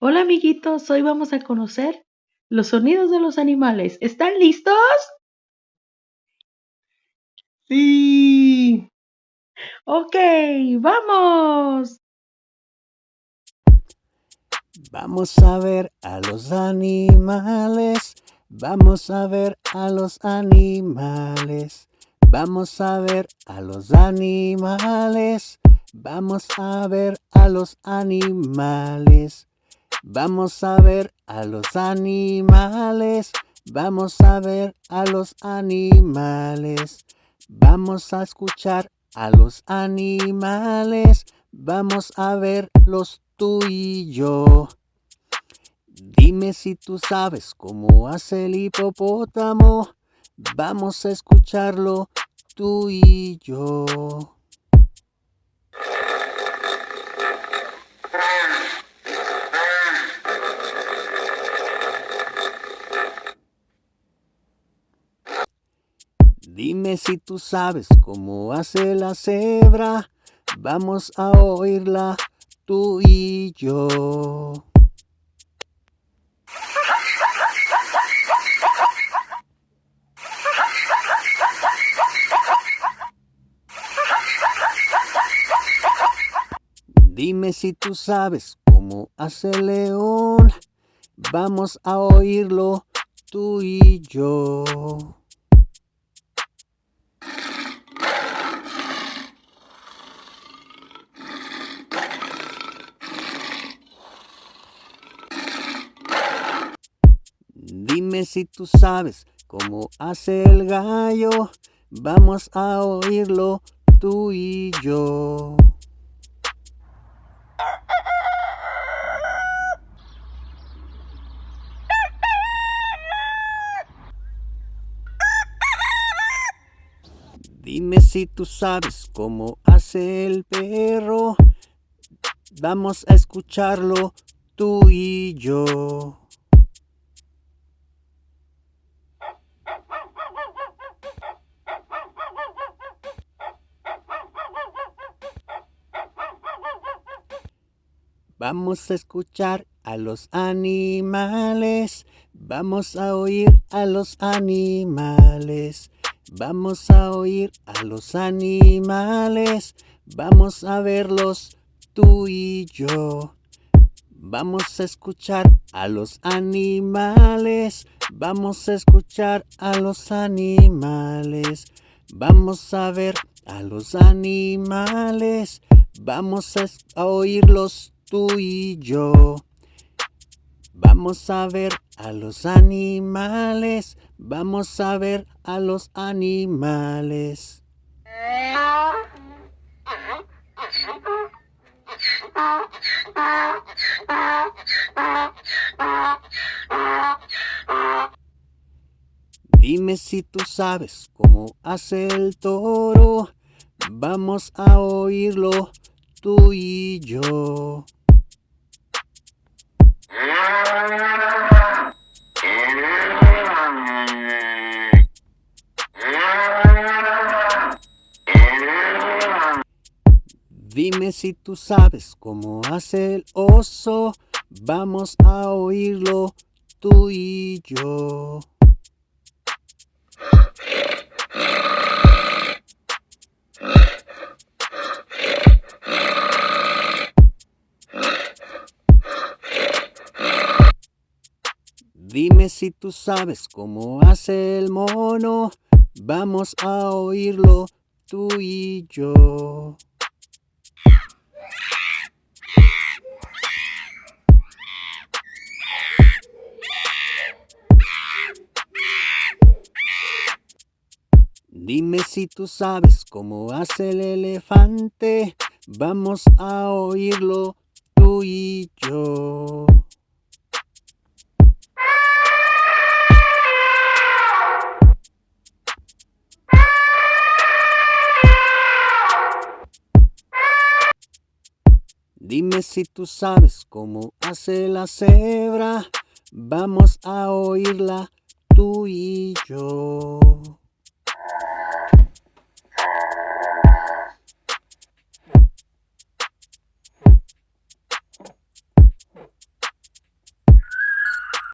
Hola amiguitos, hoy vamos a conocer los sonidos de los animales. ¿Están listos? Sí, Ok, vamos. vamos a ver a los animales, vamos a ver a los animales, vamos a ver a los animales, vamos a ver a los animales, vamos a ver a los animales, vamos a ver a los animales, vamos a escuchar a los animales, vamos a verlos tú y yo. Dime si tú sabes cómo hace el hipopótamo, vamos a escucharlo tú y yo. Dime si tú sabes cómo hace la cebra, vamos a oírla tú y yo. Dime si tú sabes cómo hace el león, vamos a oírlo tú y yo. Dime si tú sabes cómo hace el gallo, vamos a oírlo tú y yo. Dime si tú sabes cómo hace el perro, vamos a escucharlo tú y yo. Vamos a escuchar a los animales, vamos a oír a los animales, vamos a oír a los animales, vamos a verlos tú y yo. Vamos a escuchar a los animales, vamos a escuchar a los animales, vamos a ver a los animales, vamos a oírlos tú y yo. Vamos a ver a los animales, vamos a ver a los animales. Dime si tú sabes cómo hace el toro, vamos a oírlo tú y yo. Dime si tú sabes cómo hace el oso, vamos a oírlo tú y yo. Dime si tú sabes cómo hace el mono, vamos a oírlo tú y yo. Dime si tú sabes cómo hace el elefante, vamos a oírlo tú y yo. Dime si tú sabes cómo hace la cebra, vamos a oírla tú y yo.